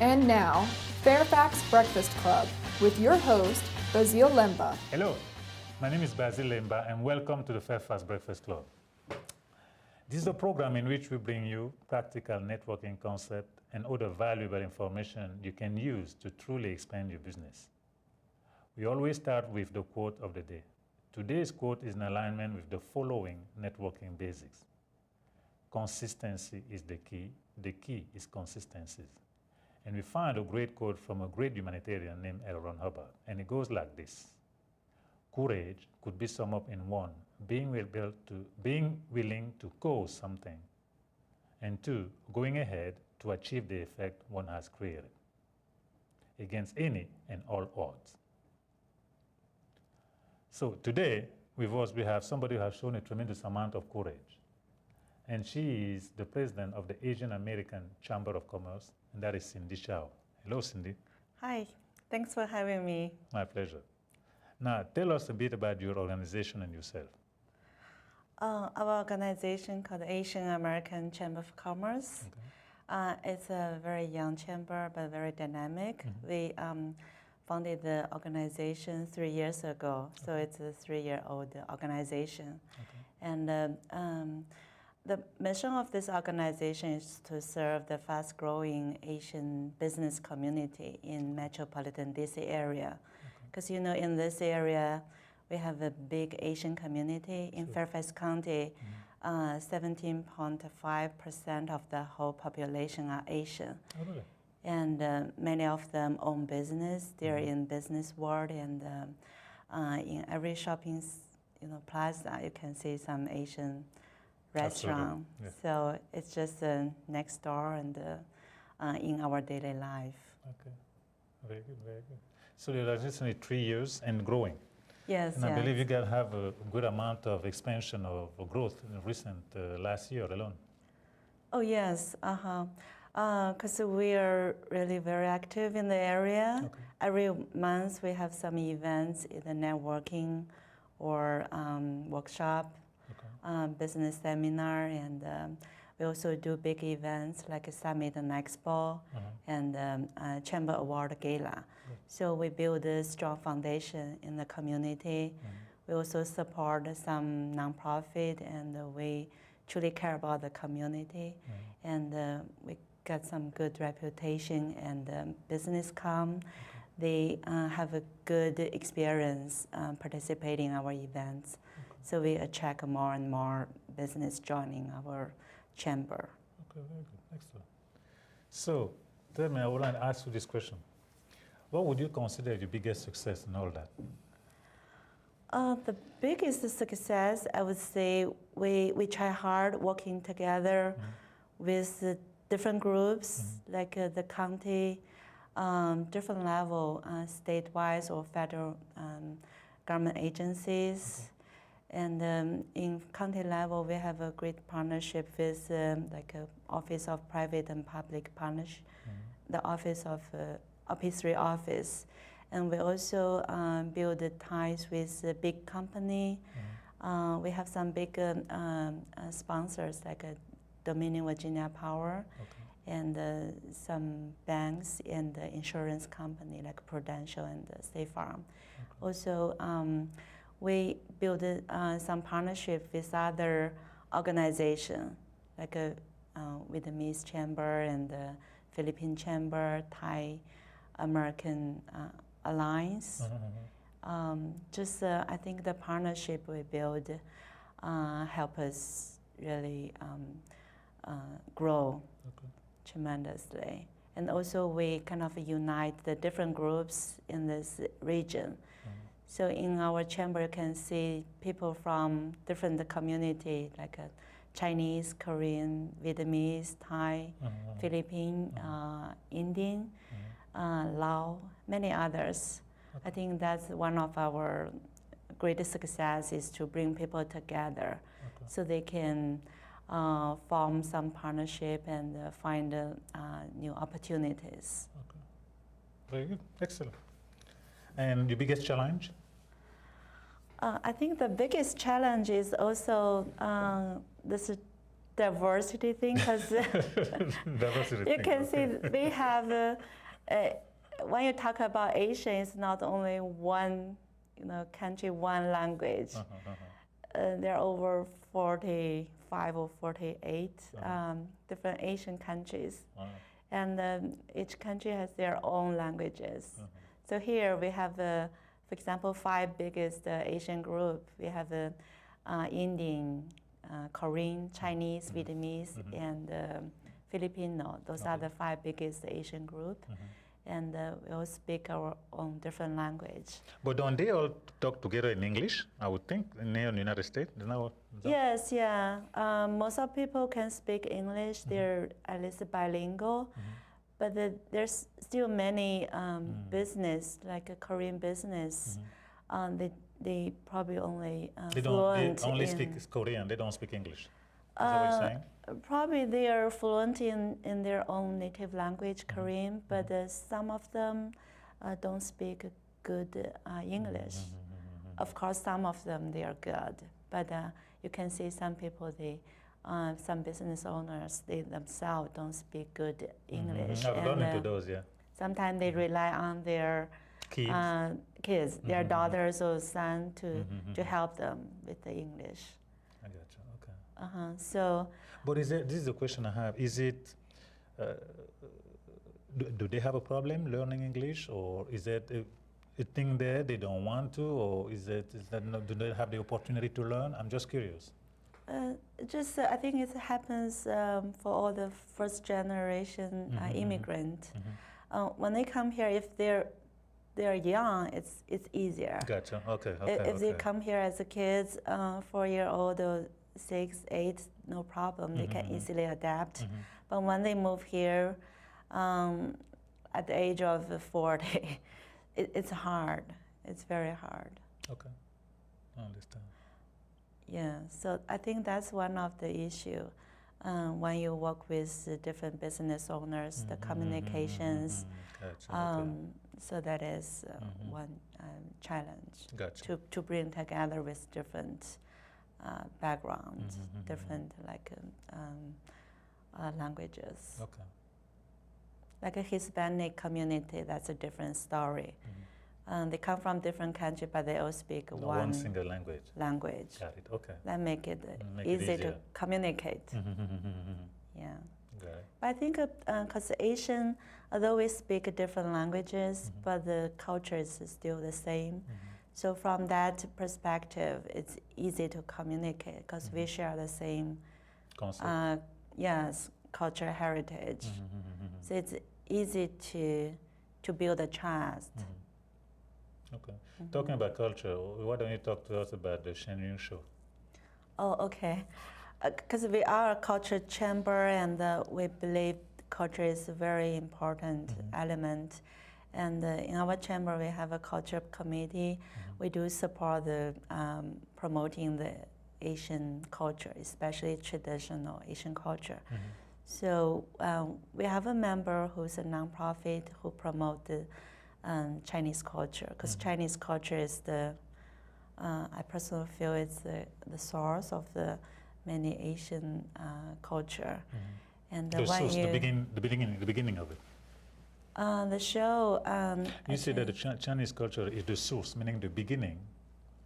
And now, Fairfax Breakfast Club with your host, Basil Lemba. Hello, my name is Basil Lemba and welcome to the FAIRFAX Breakfast Club. This is a program in which we bring you practical networking concepts and other valuable information you can use to truly expand your business. We always start with the quote of the day. Today's quote is in alignment with the following networking basics. Consistency is the key. The key is consistency. And we find a great quote from a great humanitarian named L. Ron Hubbard, and it goes like this. Courage could be summed up in one, being willing to cause something, and two, going ahead to achieve the effect one has created, against any and all odds. So today, with us, we have somebody who has shown a tremendous amount of courage. And she is the president of the Asian American Chamber of Commerce, and that is Cindy Shao. Hello, Cindy. Hi, thanks for having me. My pleasure. Now, tell us a bit about your organization and yourself. Our organization called the Asian American Chamber of Commerce. Okay. It's a very young chamber, but very dynamic. Mm-hmm. We founded the organization 3 years ago, so it's a 3-year-old organization. Okay. And the mission of this organization is to serve the fast-growing Asian business community in metropolitan DC area. Because you know, in this area, we have a big Asian community. In Fairfax County, 17.5% of the whole population are Asian. Oh, really? And many of them own business. They're in business world, and in every shopping plaza, you can see some Asian restaurant. Yeah. So it's just next door and in our daily life. Okay, very good, very good. So you're recently 3 years and growing. Yes, and I believe you guys have a good amount of expansion of growth in recent last year alone. Oh yes, because we are really very active in the area. Okay. Every month we have some events, either networking or workshop. Business seminar, and we also do big events like a summit and expo and Chamber Award Gala. So we build a strong foundation in the community. We also support some nonprofit, and we truly care about the community. And we got some good reputation, and business come. They have a good experience participating in our events. So we attract more and more business joining our chamber. Okay, very good, excellent. So, tell me, I would like to ask you this question. What would you consider your biggest success in all that? The biggest success, I would say, we try hard working together with different groups, like the county, different level, state-wise or federal government agencies. Okay. And in county level, we have a great partnership with like Office of Private and Public Partnership, the Office of OP3 office. And we also build ties with a big company. We have some big sponsors like Dominion Virginia Power, and some banks and the insurance company like Prudential and State Farm. Also, we build some partnership with other organizations, like Vietnamese Chamber and the Philippine Chamber, Thai American Alliance. I think the partnership we build help us really grow tremendously. And also we kind of unite the different groups in this region. So in our chamber, you can see people from different community, like Chinese, Korean, Vietnamese, Thai, Philippine, Indian, Lao, many others. I think that's one of our greatest success is to bring people together so they can form some partnership and find new opportunities. Okay. Very good, excellent. And your biggest challenge? I think the biggest challenge is also this diversity thing because Diversity you thing, can okay. see they have when you talk about Asian, it's not only one country, one language. There are over 45 or 48 different Asian countries, and each country has their own languages. So here we have, for example, 5 biggest Asian group. We have Indian, Korean, Chinese, Vietnamese, and Filipino. Those are the 5 biggest Asian group. And we all speak our own different language. But don't they all talk together in English, I would think, in the United States? Yes, yeah. Most of people can speak English. They're at least bilingual. But there's still many business, like a Korean business. They probably only They only speak Korean, they don't speak English. Is that what you're saying? Probably they are fluent in their own native language, Korean, but some of them don't speak good English. Of course, some of them, they are good, but you can see some people, some business owners, they themselves don't speak good English. I've run into those, yeah. Sometimes they rely on their kids, their daughters or son to help them with the English. I got you, okay. So. But this is the question I have. Is it, do they have a problem learning English, or is it a thing there they don't want to, or is that not, do they have the opportunity to learn? I'm just curious. I think it happens for all the first generation immigrant. When they come here, if they're young, it's easier. Gotcha. Okay. If they come here as a kids, 4-year-old or 6, 8, no problem. They can easily adapt. But when they move here, at the age of 40, it's hard. It's very hard. Okay, I understand. Yeah, so I think that's one of the issue when you work with different business owners, the communications. Gotcha. So that is one challenge. Gotcha. To bring together with different backgrounds, different languages. Okay. Like a Hispanic community, that's a different story. They come from different countries, but they all speak one single language. Got it. Okay. That make it easy to communicate. Yeah. Got it. But I think because Asian, although we speak different languages, but the culture is still the same. So from that perspective, it's easy to communicate because we share the same concept. Yes, cultural heritage. So it's easy to build a trust. Okay. Talking about culture, why don't you talk to us about the Shenyun show? Oh, okay. Because we are a culture chamber, and we believe culture is a very important element. And in our chamber, we have a culture committee. We do support the promoting the Asian culture, especially traditional Asian culture. So we have a member who's a nonprofit who promotes the Chinese culture, because Chinese culture is I personally feel it's the source of the many Asian culture. And The source, the beginning of it. The show. You say that the Chinese culture is the source, meaning the beginning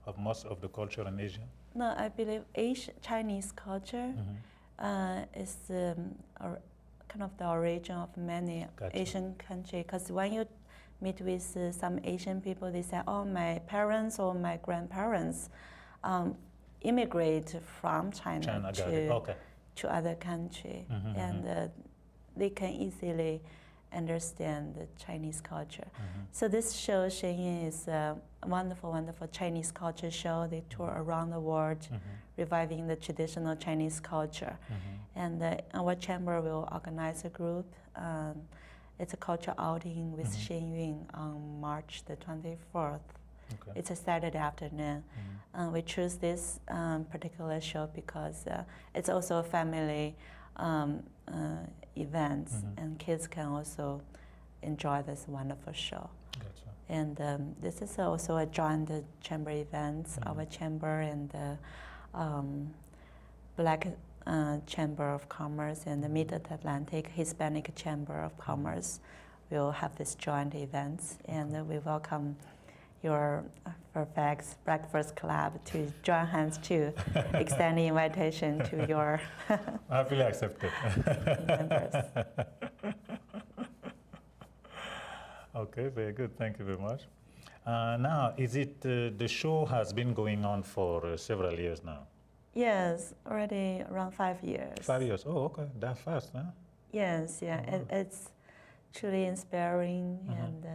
of most of the culture in Asia? No, I believe Chinese culture is kind of the origin of many Asian countries. Because when you meet with some Asian people, they say, oh, my parents or my grandparents immigrate from China to other country. And they can easily understand the Chinese culture. So this show, Shenyun, is a wonderful, wonderful Chinese culture show. They tour around the world, reviving the traditional Chinese culture. And our chamber will organize a group. It's a culture outing with Shenyun on March the 24th. It's a Saturday afternoon. We choose this particular show because it's also a family event, and kids can also enjoy this wonderful show. And this is also a joint chamber event. Our chamber and Black Chamber of Commerce and the Mid-Atlantic Hispanic Chamber of Commerce will have this joint events, and we welcome your FAIRFAX Breakfast Club to join hands to extend the invitation to your happily accepted. members. Okay, very good. Thank you very much. Now, is it the show has been going on for several years now? Yes, already around 5 years. 5 years. Oh, okay, that fast, huh? Yes, yeah, Oh, wow. it's truly inspiring and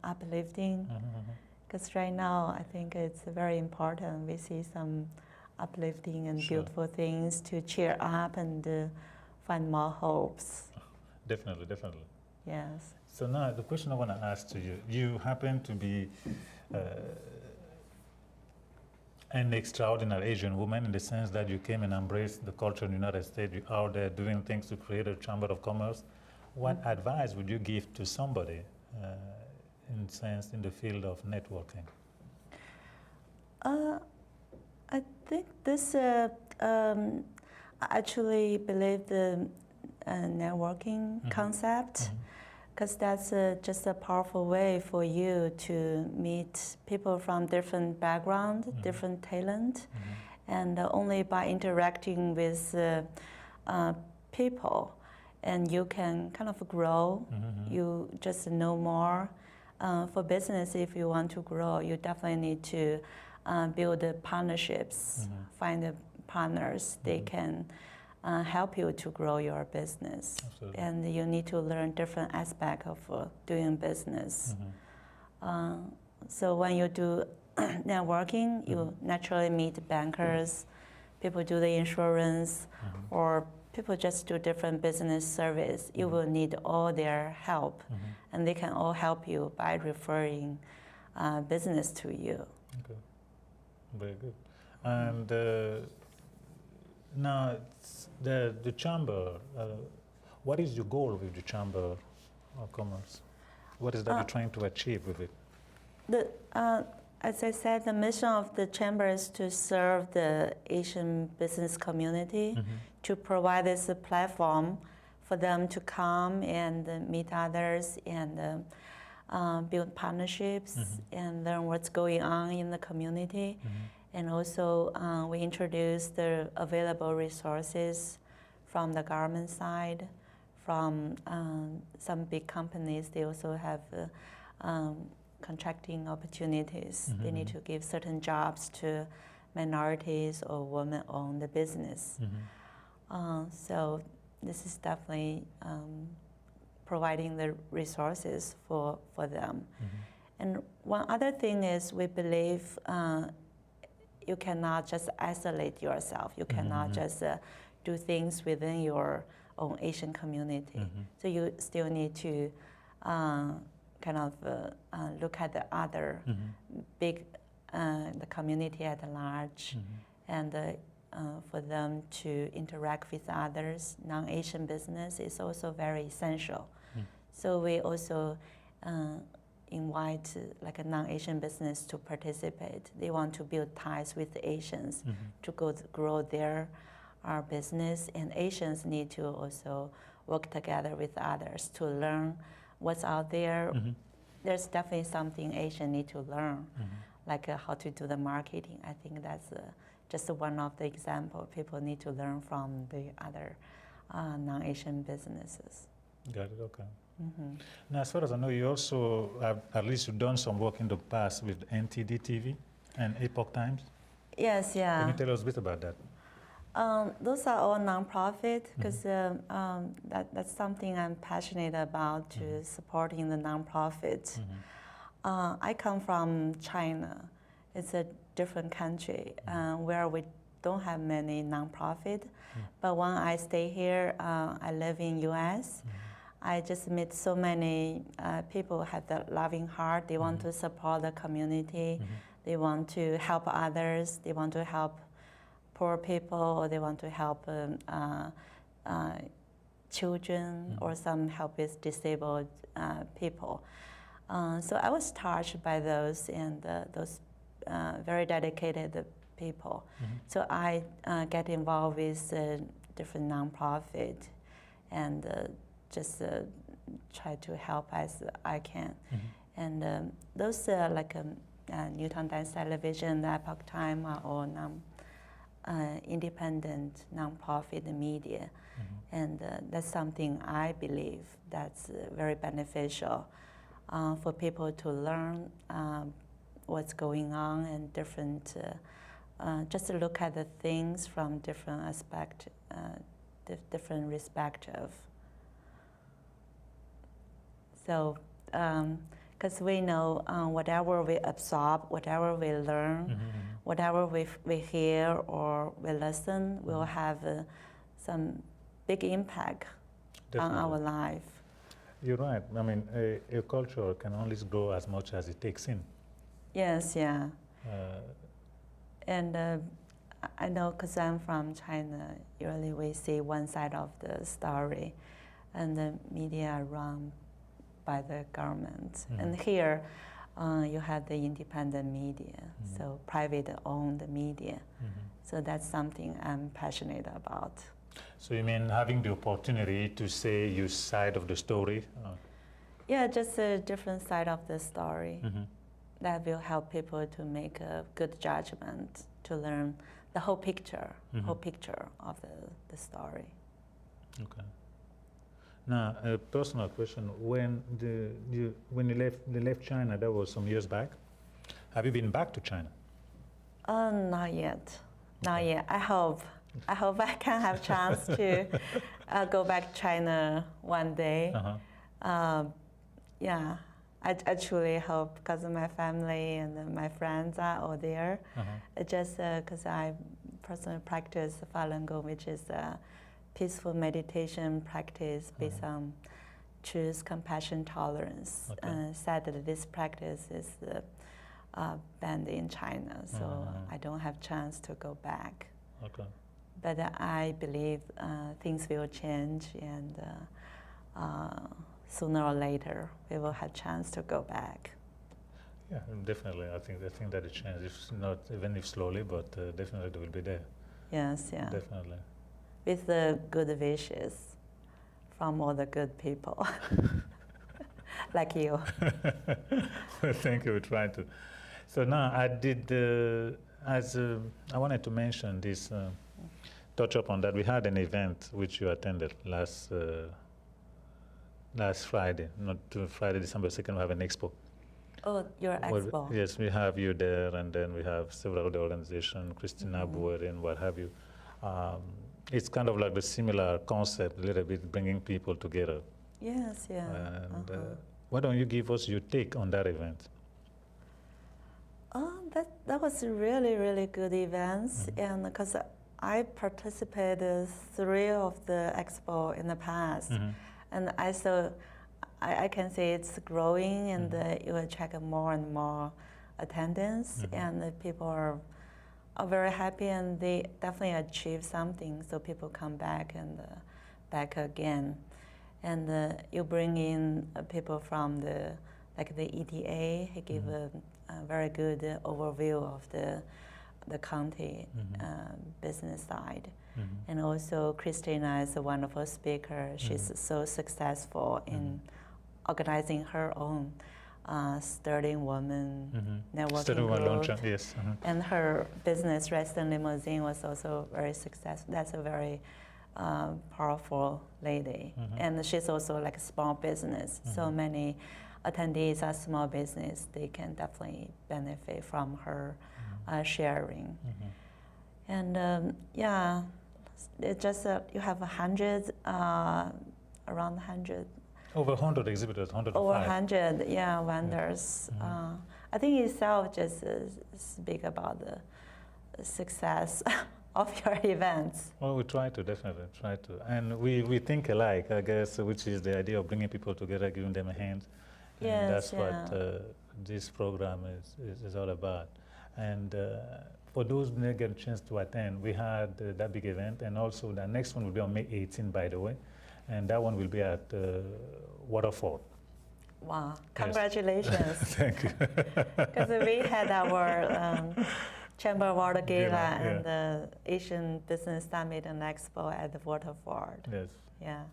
uplifting. Because right now, I think it's very important. We see some uplifting and Sure. beautiful things to cheer up and find more hopes. Definitely, definitely. Yes. So now the question I want to ask to you, you happen to be an extraordinary Asian woman in the sense that you came and embraced the culture in the United States. You're out there doing things to create a chamber of commerce. What advice would you give to somebody in the field of networking? I think this, I actually believe the networking concept, because that's just a powerful way for you to meet people from different background, different talent, and only by interacting with people, and you can kind of grow. You just know more. For business, if you want to grow, you definitely need to build partnerships, find the partners. They can help you to grow your business. Absolutely. And you need to learn different aspects of doing business. So when you do networking, you naturally meet bankers, people do the insurance, or people just do different business service. You will need all their help, and they can all help you by referring business to you. Okay, very good. And now the chamber, what is your goal with the Chamber of Commerce? What is that you're trying to achieve with it? As I said, the mission of the chamber is to serve the Asian business community, to provide this platform for them to come and meet others and build partnerships and learn what's going on in the community. And also we introduce the available resources from the government side, from some big companies. They also have contracting opportunities. They need to give certain jobs to minorities or women-owned business. So this is definitely providing the resources for them. And one other thing is we believe you cannot just isolate yourself. You cannot just do things within your own Asian community. So you still need to kind of look at the other big, the community at large, and for them to interact with others. Non-Asian business is also very essential. So we also invite like a non-Asian business to participate. They want to build ties with the Asians to grow their business, and Asians need to also work together with others to learn what's out there. There's definitely something Asians need to learn, like how to do the marketing. I think that's just one of the examples people need to learn from the other non-Asian businesses. Got it, okay. Now, as far as I know, you also have, at least you've done some work in the past with NTD TV and Epoch Times. Yes, yeah. Can you tell us a bit about that? Those are all nonprofit, because that's something I'm passionate about, to supporting the nonprofits. I come from China. It's a different country where we don't have many nonprofit. But when I stay here, I live in US. I just meet so many people who have the loving heart. They want to support the community. They want to help others. They want to help poor people, or they want to help children, or some help with disabled people. So I was touched by those, and those very dedicated people. So I get involved with different nonprofit and just try to help as I can. And those like Newton Dance Television, Epoch Time are all independent nonprofit media. And that's something I believe that's very beneficial for people to learn what's going on and different, just to look at the things from different aspect, different perspective. So, because we know whatever we absorb, whatever we learn, whatever we hear or we listen will have some big impact on our life. You're right. I mean, a culture can only grow as much as it takes in. Yes, yeah. And I know because I'm from China, usually we see one side of the story, and the media are run by the government. And here, you have the independent media, so private-owned media. So that's something I'm passionate about. So you mean having the opportunity to say your side of the story? Yeah, just a different side of the story. That will help people to make a good judgment, to learn the whole picture, of the story. Okay. Now, a personal question: when you left China, that was some years back. Have you been back to China? Not yet. Not yet. I hope I can have chance to go back to China one day. Yeah. I truly hope, because my family and my friends are all there. Just because I personally practice Falun Gong, which is a peaceful meditation practice based on truth, compassion, tolerance. Sadly, this practice is banned in China, so I don't have chance to go back. But I believe things will change, and sooner or later, we will have chance to go back. Yeah, definitely. I think that it changes, if not, even if slowly, but definitely it will be there. Yes, yeah. Definitely. With the good wishes from all the good people, like you. Well, thank you. We try to. So now I did, I wanted to mention this, touch up on that. We had an event which you attended last Friday, not Friday, December 2nd, we have an expo. Oh, your expo. Yes, we have you there, and then we have several other organizations, Christina Boer and what have you. It's kind of like the similar concept, a little bit bringing people together. Yes, yeah. And why don't you give us your take on that event? That was a really, really good events, and because I participated 3 of the expo in the past. And I can say it's growing, and you attract more and more attendance, and the people are very happy, and they definitely achieve something, so people come back and back again. And you bring in people from the EDA. He gave a very good overview of the county business side. And also Christina is a wonderful speaker. She's so successful in organizing her own Sterling Woman networking group. Yes. And her business, Restaurant Limousine, was also very successful. That's a very powerful lady. And she's also like a small business. So many attendees are small business. They can definitely benefit from her sharing. And yeah, it just you have 100, around 100. Over 100 exhibitors, 105. Over 100, yeah, vendors. I think itself just speak about the success of your events. Well, we try to, definitely try to. And we think alike, I guess, which is the idea of bringing people together, giving them a hand. Yes, and that's what this program is all about. And for those who didn't get a chance to attend, we had that big event, and also the next one will be on May 18, by the way, and that one will be at Waterford. Wow, congratulations. Yes. Thank you. Because we had our Chamber of Water Gala Gala, and the Asian Business Summit and Expo at the Waterford. Yes. Yeah.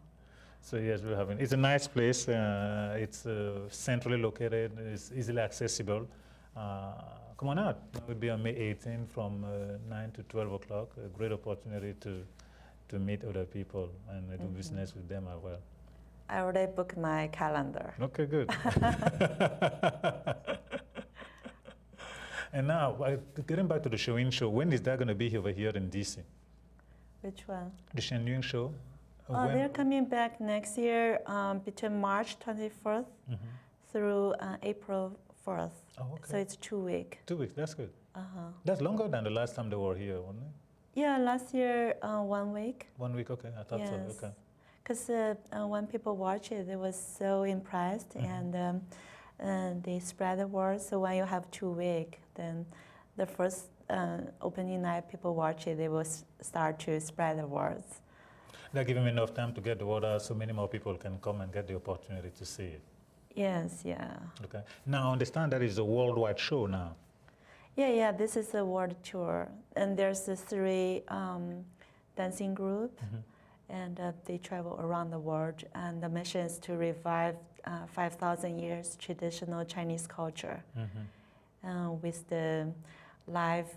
So yes, we're having. It's a nice place. It's centrally located. It's easily accessible. Come on out. We'll be on May 18 from 9 to 12 o'clock. A great opportunity to meet other people and do business with them as well. I already booked my calendar. Okay, good. And now, getting back to the Showing Show, when is that going to be over here in DC? Which one? The Shenyang Show? Oh, they're coming back next year between March 21st through April 4th. Oh, okay. So it's 2 weeks. 2 weeks, that's good. That's longer than the last time they were here, wasn't it? Yeah, last year 1 week. 1 week, okay, I thought so, Yes. okay. Because when people watch it, they were so impressed and they spread the word. So when you have 2 weeks, then the first opening night, people watch it, they will start to spread the words. They're giving me enough time to get the word out so many more people can come and get the opportunity to see it. Yes, yeah. Okay. Now, I understand that is a worldwide show now. Yeah, this is a world tour. And there's 3 dancing group, and they travel around the world. And the mission is to revive 5,000 years traditional Chinese culture with the live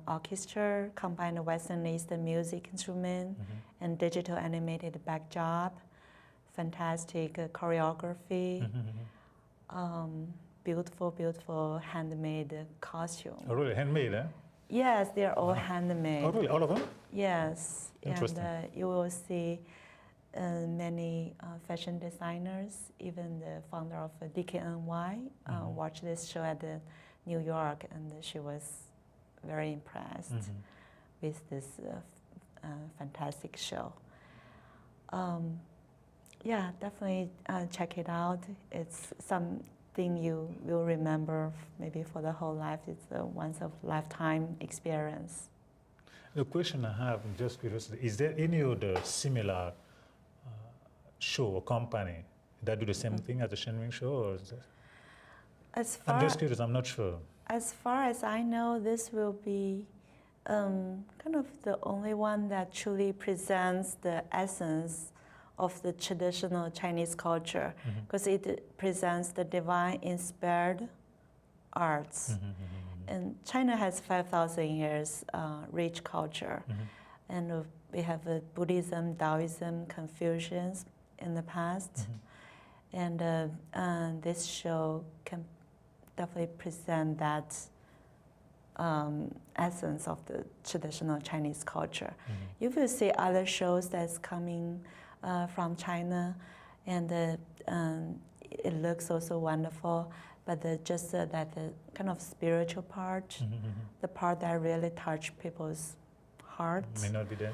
orchestra, combined Western and Eastern music instrument, and digital animated backdrop, fantastic choreography, beautiful handmade costume. Oh, really? Handmade, eh? Yes, they're all handmade. Oh, really? All of them? Yes, Interesting. and you will see many fashion designers, even the founder of DKNY, watched this show at New York, and she was very impressed with this fantastic show. Yeah, definitely check it out. It's something you will remember maybe for the whole life. It's a once of lifetime experience. The question I have, just curiosity, is there any other similar show or company that do the same thing as the Shenming show? Or is that? I'm just curious, I'm not sure. As far as I know, this will be kind of the only one that truly presents the essence of the traditional Chinese culture, because it presents the divine-inspired arts. And China has 5,000 years rich culture, and we have Buddhism, Taoism, Confucianism in the past, and this show can definitely present that essence of the traditional Chinese culture. You will see other shows that's coming from China, and it looks also wonderful, but just that the kind of spiritual part, the part that really touch people's hearts. May not be there.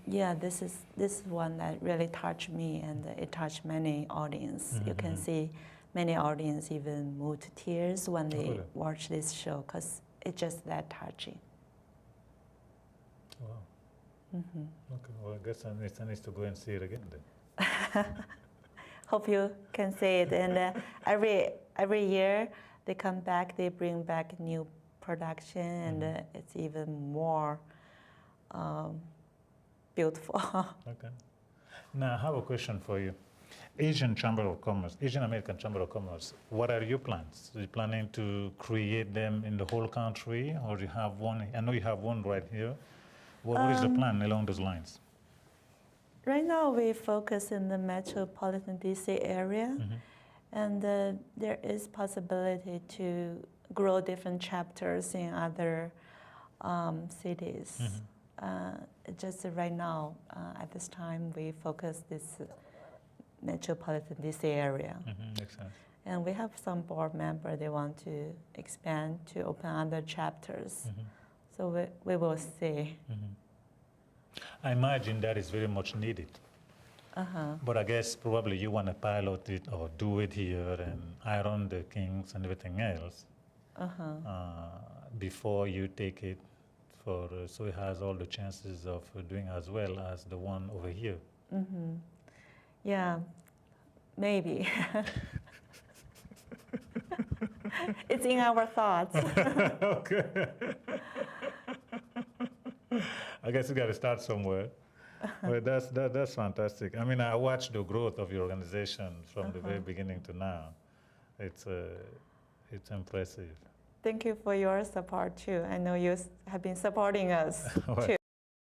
Yeah, this is one that really touched me, and it touched many audience. You can see many audience even move to tears when they watch this show, because it's just that touching. Wow. Okay, well, I guess I need to go and see it again then. Hope you can see it. And every year they come back, they bring back new production, and it's even more beautiful. Okay. Now, I have a question for you. Asian Chamber of Commerce, Asian American Chamber of Commerce, what are your plans? Are you planning to create them in the whole country, or do you have one? I know you have one right here. What is the plan along those lines? Right now, we focus in the metropolitan DC area, and there is possibility to grow different chapters in other cities. Just right now, at this time, we focus this metropolitan DC area. Makes sense. And we have some board members, they want to expand to open other chapters. So we will see. I imagine that is very much needed. But I guess probably you want to pilot it or do it here and iron the kinks and everything else before you take it for, so it has all the chances of doing as well as the one over here. Yeah, maybe. It's in our thoughts. Okay. I guess you got to start somewhere. Well, that's fantastic. I mean, I watched the growth of your organization from the very beginning to now. It's impressive. Thank you for your support too. I know you have been supporting us Well, too.